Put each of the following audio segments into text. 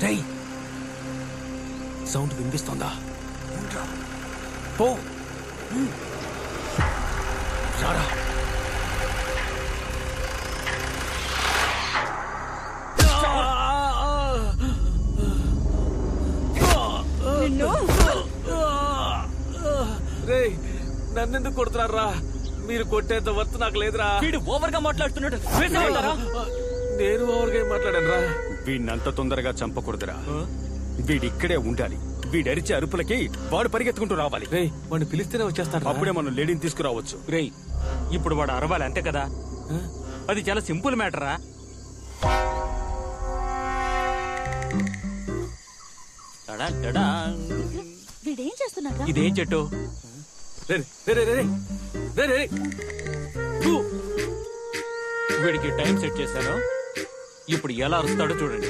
రేయ్, సౌండ్ వినిపిస్తోందా? పో రారా. రేయ్, నన్నెందుకు కొడుతున్నారా? మీరు కొట్టేంత వర్త్ నాకు లేదురా. వీడు ఓవర్ గా మాట్లాడుతున్నాడు. నేను ఓవర్గా ఏం మాట్లాడాను రా? వీడినంత తొందరగా చంపకూడదురా. వీడిక్కడే ఉండాలి. వీడరిచే అరుపులకి వాడు పరిగెత్తుకుంటూ రావాలి. రేయ్, వాడిని పిలిస్తేనే వచ్చేస్తాడు. అప్పుడే మనం లేడీని తీసుకురావచ్చు. రేయ్, ఇప్పుడు వాడు అరవాలి అంతే కదా. అది చాలా సింపుల్ మ్యాటరా. వీడేం చేస్తున్నాడు? ఇదేం చెట్టు? వీడికి టైం సెట్ చేశాను. ఇప్పుడు ఎలా అరుస్తాడో చూడండి.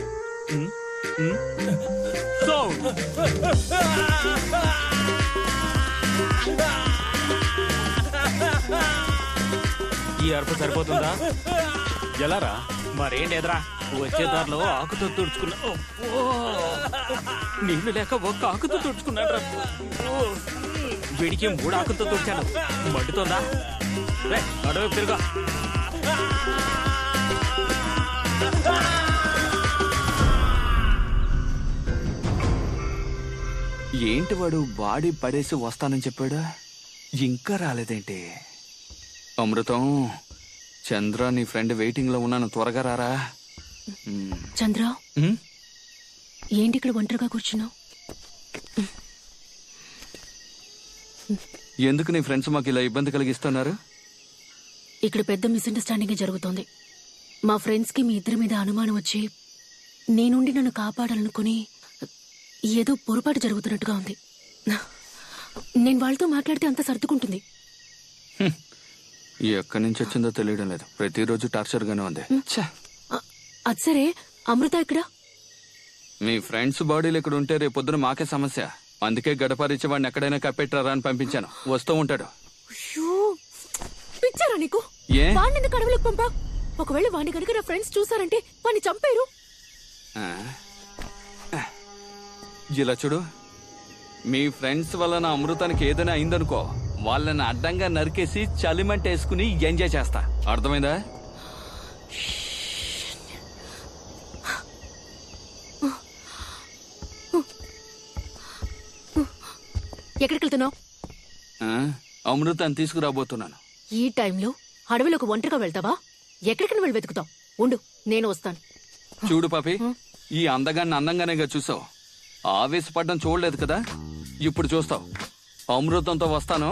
ఈ అరుపు సరిపోతుందా? ఎలారా? మరేం లేదురా, వచ్చే దారిలో ఆకుతో తుడుచుకున్నా. నీళ్లు లేక ఒక్క ఆకుతో తుడుచుకున్నాడు. వీడికి 3 ఆకులతో తుడిచాను. మండుతోందా? రే, అడవి తిరుగా. ఏంటి వాడు బాడీ పడేసి వస్తానని చెప్పాడు, ఇంకా రాలేదేంటి? అమృతం, చంద్ర నీ ఫ్రెండ్ వెయిటింగ్ లో ఉన్నాను, త్వరగా రారా. చంద్ర, ఏంటి ఇక్కడ ఒంటరిగా కూర్చున్నావు? ఎందుకు నీ ఫ్రెండ్స్ మాకు ఇలా ఇబ్బంది కలిగిస్తున్నారు? ఇక్కడ పెద్ద మిస్అండర్స్టాండింగ్ జరుగుతోంది. మా ఫ్రెండ్స్ కి మీ ఇద్దరి మీద అనుమానం వచ్చి నేనుండి నన్ను కాపాడాలనుకుని ఏదో పొరపాటు జరుగుతున్నట్టుగా ఉంది. నేను వాళ్ళతో మాట్లాడితే అంత సర్దుకుంటుంది. ఎక్కడి నుంచి వచ్చిందో తెలియడం లేదు, ప్రతిరోజు టార్చర్ గానే ఉంది. అది సరే, అమృత ఇక్కడ? మీ ఫ్రెండ్స్ బాడీలు ఇక్కడ ఉంటే రేపొద్దున మాకే సమస్య. అందుకే గడపరిచి వాడిని ఎక్కడైనా కప్పెట్టారా అని పంపించాను. వస్తూ ఉంటాడు. పిచ్చారా నీకు? వాడిని ఎందుకు అడవులకు పంపా? ఒకవేళ వాడిని కనుక నా ఫ్రెండ్స్ చూసారంటే వాడిని చంపారు. ఇలా చూడు, మీ ఫ్రెండ్స్ వల్ల నా అమృతానికి ఏదైనా అయిందనుకో, వాళ్ళని అడ్డంగా నరికేసి చలిమంటేసుకుని ఎంజాయ్ చేస్తా. అర్థమైందా? ఎక్కడికి వెళ్తున్నావు? అమృతాన్ని తీసుకురాబోతున్నాను. ఈ టైంలో అడవిలోకి ఒంటరిగా వెళ్తావా? ఎక్కడికి వెళ్ళి వెతుకుతావు? ఉండు, నేను వస్తాను. చూడు పాపి, ఈ అందగాన్ని అందంగానేగా చూసావు, ఆవేశపడ్డం చూడలేదు కదా. ఇప్పుడు చూస్తావు. అమృతంతో వస్తాను.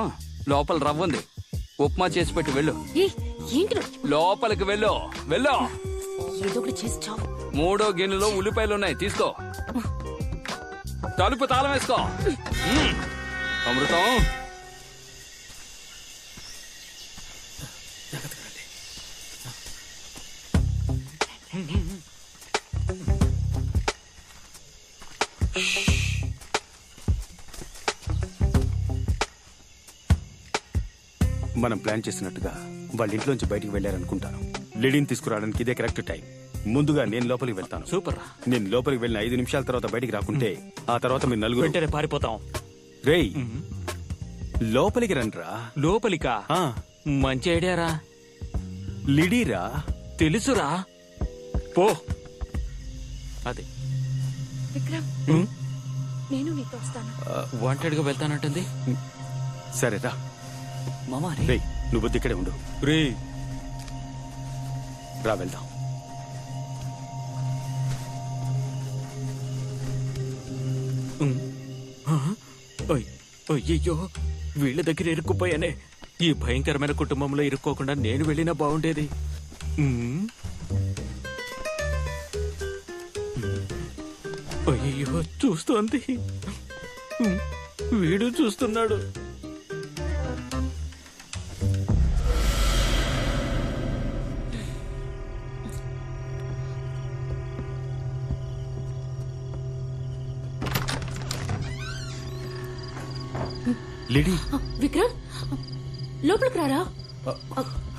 లోపల రవ్వుంది, ఉప్మా చేసి పెట్టి వెళ్ళు. ఏంటి? లోపలికి వెళ్ళు, వెళ్ళు. ఏదో ఒకటి చేసి చావు. 3వ గిన్నెలో ఉల్లిపాయలున్నాయి, తీసుకో. తలుపు తాళం వేసుకో. అమృతం, మనం ప్లాన్ చేసినట్టుగా వాళ్ళ ఇంట్లోంచి బయటికి వెళ్లారనుకుంటాను. లేడీని తీసుకురావడానికి ఇదే కరెక్ట్ టైం. ముందుగా నేను లోపలికి వెళ్తాను. సూపర్. నేను లోపలికి వెళ్ళిన 5 నిమిషాల తర్వాత బయటికి రాకుంటే ఆ తర్వాత మీరు నలుగురు వెంటనే పారిపోతాం. రేయ్, లోపలికి రండ్రా. లోపలికా? మంచి ఐడియారా. లిడీరా? తెలుసురా, పో. అదే విక్రమ్, నేను నీతో వస్తాను. వాంటెడ్గా వెళ్తానంటుంది. సరేరా. మామా, రేయ్, నువ్వు ఇక్కడే ఉండు. రే, రా వెళ్దాం. అయ్యో, వీళ్ళ దగ్గర ఇరుక్కుపోయానే. ఈ భయంకరమైన కుటుంబంలో ఇరుక్కోకుండా నేను వెళ్ళినా బాగుండేది. అయ్యో, చూస్తోంది. వీడు చూస్తున్నాడు. లిడీ, విక్రమ్, లోపలికి రారా.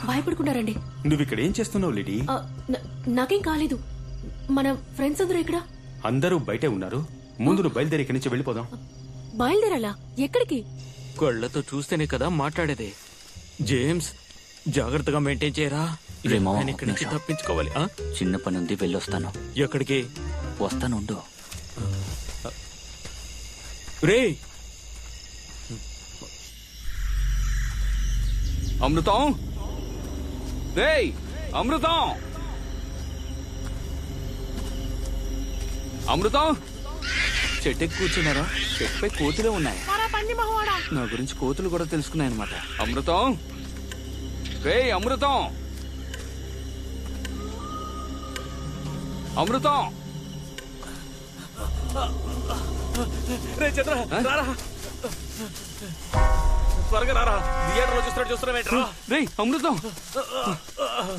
భయపడుకుంటారండి. నువ్వు ఇక్కడ ఏం చేస్తున్నావు లిడీ? నాకేం కాలేదు. మన ఫ్రెండ్స్ అందరూ ఇక్కడ. అందరూ బయటే ఉన్నారు. ముందు నువ్వు బయలుదేరి ఇక్కడి నుంచి వెళ్ళిపోదాం. బయలుదేరాలా? ఎక్కడికి? కళ్ళతో చూస్తేనే కదా మాట్లాడేది. జేమ్స్, జాగ్రత్తగా మెయింటైన్ చేయరా. రే మామ, నేను ఇక్కడి నుంచి నిమిషం. తప్పించుకోవాలి. ఆ? చిన్న పని ఉంది, వెళ్ళొస్తాను. ఎక్కడికి? వస్తానుండు. రే, అమృతం, రేయ్ అమృతం, అమృతం. చెట్టుకి కూర్చున్నారా? చెట్టుపై కోతులే ఉన్నాయి. నా గురించి కోతులు కూడా తెలుసుకున్నాయి అనమాట. అమృతం, రేయ్ అమృతం, అమృతం. రే చంద్ర, రారా త్వరగా రారా. థియేటర్ లో చూస్తున్నావేంట్రా? రేయ్ అమృతం,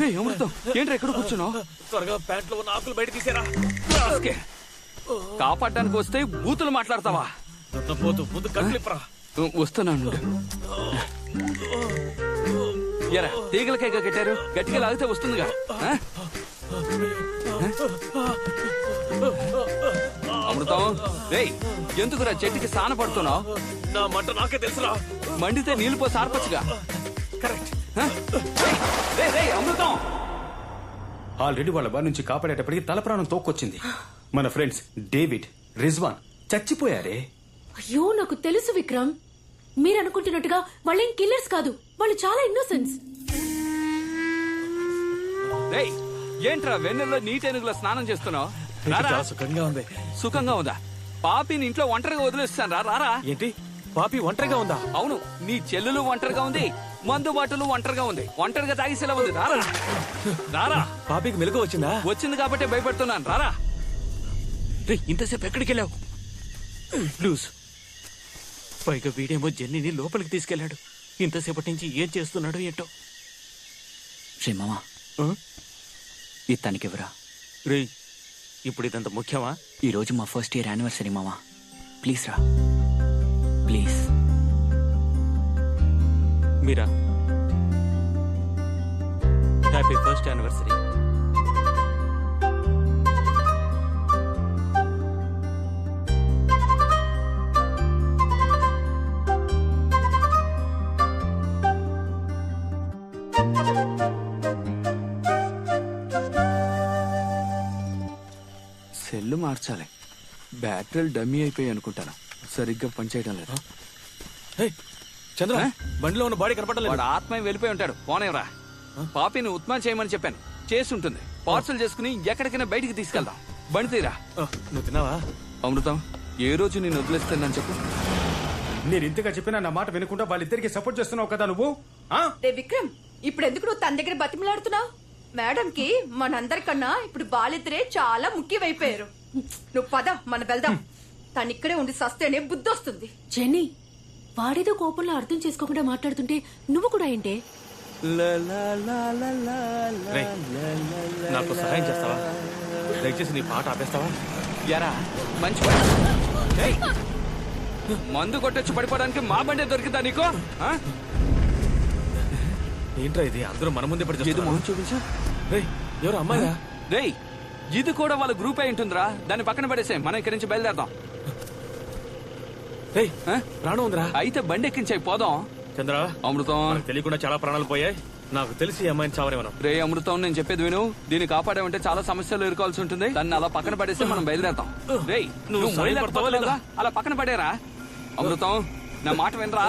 రేయ్ అమృతం, ఏంట్రా ఎక్కడ కూర్చున్నావు? త్వరగా ప్యాంట్లో ఉన్న ఆకులు బయట తీసేరా. కాపాడడానికి వస్తే బూతులు మాట్లాడతావా? పోతూ ముందు కట్లిప్పరా. వస్తున్నాను. ఎరా తీగలకేగా కట్టారు, గట్టిగా లాగితే వస్తుందిగా. ఆ? అమృతం, రేయ్ ఎందుకురా చెట్టుకి సాన పడుతున్నావు? నా మంట నాకే తెలుసురా. మండితే నీళ్లు పోసి ఆర్పచ్చుగా. కరెక్ట్. అమృతం, ఆల్రెడీ వాళ్ళ బారి నుంచి కాపాడేటప్పటికి తల ప్రాణం తోక్కొచ్చింది. మన ఫ్రెండ్స్ డేవిడ్, రిజ్వాన్ చచ్చిపోయారే. అయ్యో, నాకు తెలుసు విక్రమ్. మీరు అనుకుంటున్నట్టుగా వాళ్ళేం కిల్లర్స్ కాదు. వాళ్ళు చాలా ఇన్నోసెన్స్. రేయ్ ఏంట్రా వెన్నెల్లో నీటెనుగులో స్నానం చేస్తున్నావు? చాలా సుఖంగా ఉంది. సుఖంగా ఉందా? పాపిని ఇంట్లో ఒంటరిగా వదిలేస్తాను. రారా. ఏంటి, పాపి ఒంటరిగా ఉందా? అవును, నీ చెల్లెలు ఒంటరిగా ఉంది, మందు బాటలు ఒంటరిగా ఉంది, ఒంటరిగా తాగిసేలా ఉంది. రారా రారా. పాపికి మెలకు వచ్చిందా? వచ్చింది కాబట్టి భయపడుతున్నాను. రారా. రే, ఇంతసేపు ఎక్కడికి వెళ్ళావు? లూజ్. పైగా వీడేమో జెన్నీని లోపలికి తీసుకెళ్లాడు. ఇంతసేపటి నుంచి ఏం చేస్తున్నాడో ఏంటో. శ్రీ మామ, ఆ? ఇది తనకివ్వరా. రే, ఇప్పుడు ఇదంత ముఖ్యమా? ఈ రోజు మా ఫస్ట్ ఇయర్ యానివర్సరీ మామ. ప్లీజ్ రా, please. Meera, happy first anniversary. Cell మార్చాలి. బ్యాటరీలు డమ్మీ అయిపోయి అనుకుంటాను, సరిగ్గా పనిచేయడం లేదు. చంద్ర, ఆ? బండిలో ఉన్న బాడీ కనపడలేదు. వాడు ఆత్మీయ వెళ్ళిపోయి ఉంటాడు. పోనేవరా. పాపిని ఉత్మా చేయమని చెప్పాను, చేసి ఉంటుంది. పార్సల్ చేసుకుని ఎక్కడికైనా బయటికి తీసుకెళ్దాం. బండి తీరా. నువ్వు తిన్నావా? అమృతం, ఏ రోజు నేను వదిలేస్తానని చెప్పు. నేను ఇంతగా చెప్పినా నా మాట వినకుండా వాళ్ళిద్దరికి సపోర్ట్ చేస్తున్నావు కదా నువ్వు. ఆ? రే విక్రమ్, ఇప్పుడు ఎందుకు నువ్వు తన దగ్గర బతిమలాడుతున్నావు? మేడం కి మనందరికన్నా ఇప్పుడు బాలిద్దరే చాలా ముఖ్యమైపోయారు. నువ్వు పద, మనం వెళ్దాం. తను ఇక్కడే ఉండి సస్తేనే బుద్ధి వస్తుంది. జెన్నీ, వాడేదో కోపంలో అర్థం చేసుకోకుండా మాట్లాడుతుంటే నువ్వు కూడా ఏంటే? రేయ్, నాకు సహాయం చేస్తావా? దయచేసి నీ పాట ఆపేస్తావా? ఎరా మంచి పని. ఏయ్, మందు కొట్టొచ్చి పడిపోవడానికి మా బండే దొరికిందా నీకు? ఆ? ఏంట్రా ఇది, అందరూ మన ముందే పడి ఏదో చేస్తున్నారు. మొహం చూపించా. రేయ్, ఎవరు అమ్మాయిరా? రేయ్, ఇది కూడా వాళ్ళ గ్రూప్ అయి ఉంటుందిరా. దాన్ని పక్కన పడేసే, మనం ఇక్కడి నుంచి బయలుదేరదాం. రేయ్, ఆ? ప్రాణం ఉందిరా. అయితే బండి ఎక్కించాయి, పోదాం. చంద్ర, అమృతం, మనకు తెలియకుండా చాలా ప్రాణాలు పోయాయి. నాకు తెలిసి ఈ అమ్మాయిని చావరేమనం. రే అమృతం, నేను చెప్పేది విను. దీన్ని కాపాడామంటే చాలా సమస్యలు ఎదుర్కోవాల్సి ఉంటుంది. దాన్ని అలా పక్కన పడేస్తే మనం బయలుదేరతాం. రేయ్, నువ్వు సాయపడతావా లేదా? అలా పక్కన పడేరా. అమృతం, నా మాట వినరా.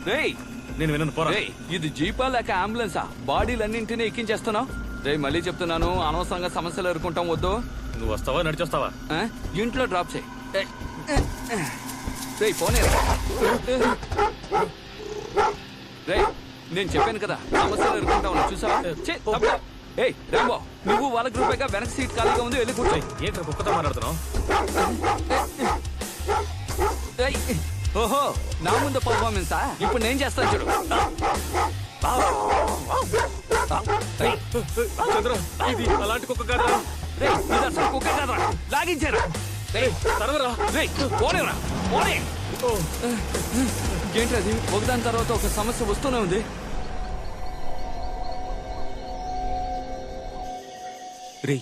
రేయ్, నేను వినను, పోరా. రేయ్, ఇది జీపా లేక అంబులెన్సా? బాడీలన్నింటినీ ఎక్కించేస్తున్నావు. రేయ్, మళ్ళీ చెప్తున్నాను, అనవసరంగా సమస్యలు ఎదుర్కొంటాం. వద్దు. నువ్వు వస్తావా, నడిచొస్తావా? ఆ? ఇంట్లో డ్రాప్ చేయి. రేయ్, పోనీ. రేయ్, నేను చెప్పాను కదా, సమస్యలు ఎదుర్కొంటావు. చూసావా? ఏయ్ రాంబో, నువ్వు వాళ్ళ గ్రూపేగా వెనక సీట్ ఖాళీగా ఉంది, వెళ్ళి కూర్చో. ఏంట్రా కుక్కతో మాట్లాడుతున్నావు? ఏయ్, ఓహో, నా ముందు పర్ఫార్మెన్సా? ఇప్పుడు నేను చేస్తాను చూడు. ఏయ్, చంద్ర, ఇది అలాంటి కుక్క కాదురా. రేయ్, ఇది అసలు కుక్క కాదురా, లాగించారా. రేయ్, తరవరా. రేయ్, పోనేరా, పోనే. ఏంటది, ఒకదాని తర్వాత ఒక సమస్య వస్తూనే ఉంది. రే,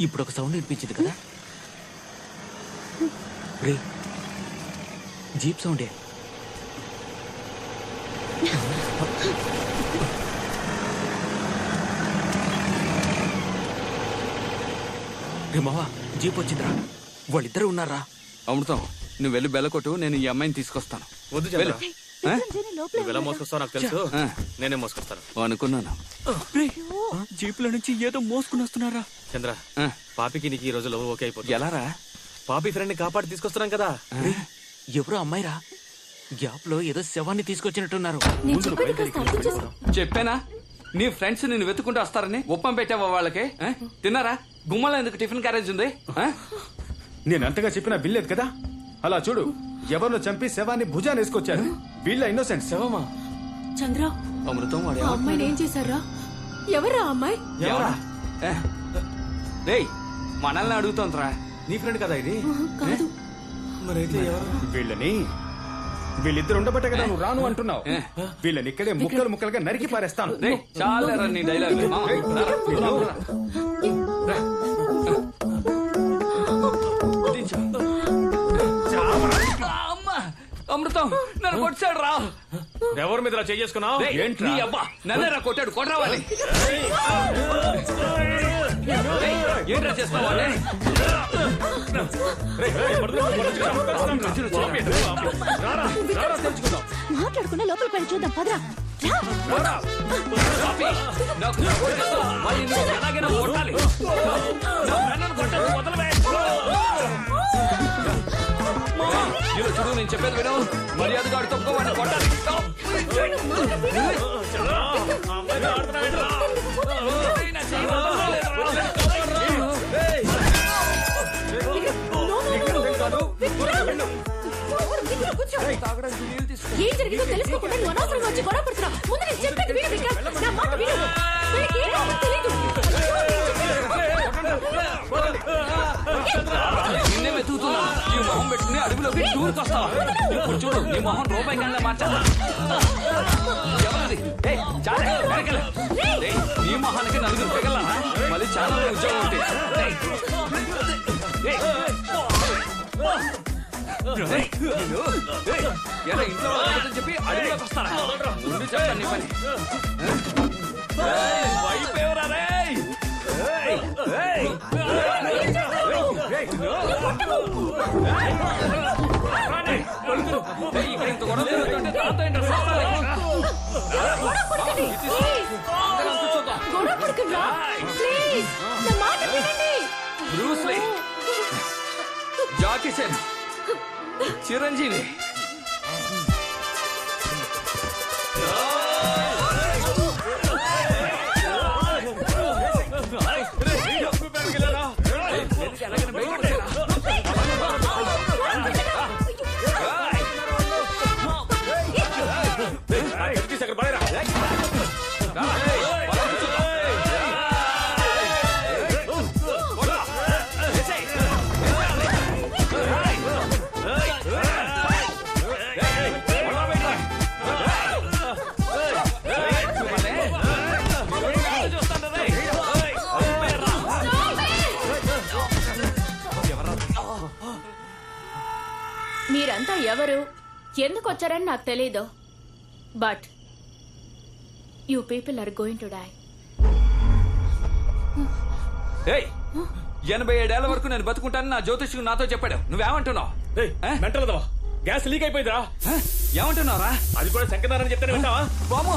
ఇప్పుడు ఒక సౌండ్ వినిపించింది కదా రే జీప్ సౌండే. రే మావా జీప్ వచ్చిందిరా, వాళ్ళిద్దరు ఉన్నారా? అమృతం నువ్వు వెళ్ళి బెల్ల కొట్టు, నేను ఈ అమ్మాయిని తీసుకొస్తాను. వద్దు చంద్ర, వెళ్ళు. ఆ? నువ్వు ఎలా మోసుకొస్తావు నాకు తెలుసు, ఆ. నేనే మోసుకొస్తాను. అనుకున్నాను. జీప్లో నుంచి ఏదో మోసుకుని వస్తున్నారా? చంద్ర, ఆ, పాపికి నీకు ఈ రోజు లవ్ ఓకే అయిపోతుంది. ఎలారా? పాపి ఫ్రెండ్ ని కాపాడి తీసుకొస్తున్నాం కదా. ఎవరో అమ్మాయిరా, గ్యాప్ లో ఏదో శవాన్ని తీసుకొచ్చినట్టున్నారు. నేను చెప్పేది కాస్త అర్థం చేసుకో. చెప్పానా నీ ఫ్రెండ్స్ నిన్ను వెతుకుంటూ వస్తారని? ఉప్పం పెట్టావా వాళ్ళకి? ఆ? తిన్నారా? గుమ్మలో ఎందుకు టిఫిన్ క్యారేజ్ ఉంది? ఆ? నేను అంతగా చెప్పినా వినలేదు కదా. అలా చూడు, ఎవరినో చంపి శవాన్ని భుజాన్ని వేసుకొచ్చారు. వీళ్ళ ఇన్నోసెంట్. శవమా? చంద్ర, అమృతం వాడు ఆ అమ్మాయిని ఏం చేశారా? ఎవరా ఆ అమ్మాయి? ఎవరా? రేయ్ మనల్ని అడుగుతోందిరా. నీ ఫ్రెండ్ కదా ఇది? కాదు. మరైతే ఎవరు? వీళ్ళిద్దరు ఉండబట్టే కదా నువ్వు రాను అంటున్నావు. వీళ్ళని ఇక్కడే ముక్కలు ముక్కలుగా నరికి పారేస్తాను. రేయ్ చాలేరా నీ డైలాగ్. అమృతం నన్ను కొట్టాడు రా. ఎవరి మీద చేసుకున్నావు? నీ అబ్బా నన్నేరా కొట్టాడు. కొట్టరావాలి. ఏంట్రా చేస్తావా? మాట్లాడుకున్నా లోపలికి వెళ్ళి చూద్దాం పదరా. చూడు నేను చెప్పేది విను. మర్యాదగా ఆడు తప్పుకోవాడిని కొట్టాలి. ఏం జరిగిందో తెలుసుకోకుండా నువ్వు అనవసరంగా వచ్చి గొడవ పడుతున్నావు. ముందు నేను చెప్పేది విను విక్రమ్. నా మాట విను. వీళ్ళకి ఏం కావాలో తెలీదు. నిన్నే వెతుకుతున్నా. ఈ మొహం పెట్టుకుని అడవిలోకి టూర్కి వస్తావా? ఇప్పుడు చూడు నీ మొహం రూపాయి కన్నా మార్చాలా? ఎవరది? చాలే వెనకెళ్ళ. నీ మొహానికి నలుగురు పెగల మళ్ళీ చాలా ఉద్యోగం ఉంటే ఎలా ఇంట్లో వాళ్ళని చెప్పి అడవిలోకి వస్తారా? ముందు చెప్తాను నీ పని. ఇక్కడ ఇంత గొడవ జరుగుతుంటే దాంతో ఏంటో గొడవ పడకండి. ప్లీజ్ నా మాట వినండి. Bruce Lee, Jackie Chan, Chiranjeevi. మీరంతా ఎవరు, ఎందుకు వచ్చారని నాకు తెలీదు. But you people are going to die. 87 వరకు నేను బతుకుంటానని నా జ్యోతిష్కు నాతో చెప్పాడు. నువ్వేమంటున్నావు? మెంటలదవా, గ్యాస్ లీక్ అయిపోయిందిరా. ఏమంటున్నావురా? అది కూడా శంకరనారాయణ చెప్తానే వింటావా? బాము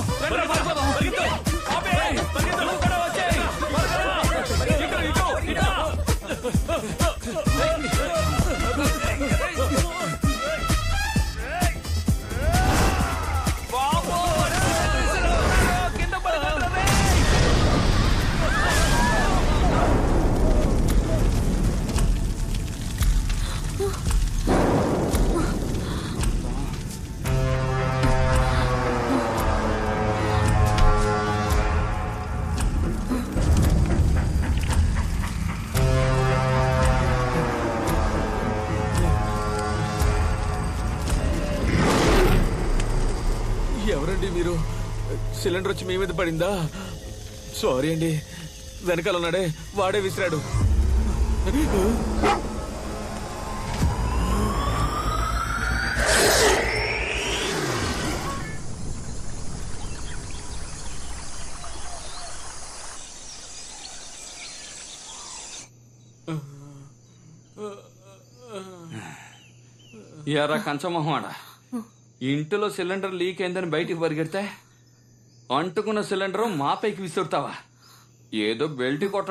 ఎవరండి మీరు? సిలిండర్ వచ్చి మీ మీద పడిందా? సారీ అండి, వెనకాల ఉన్నాడే వాడే విసిరాడు. ఎరా కంచమొహమాడ, ఇంటిలో సిలిండర్ లీక్ అయిందని బయటికి పరిగెడితే అంటుకున్న సిలిండర్ మా పైకి విసురుతావా? ఏదో బెల్ట్ కొట్ట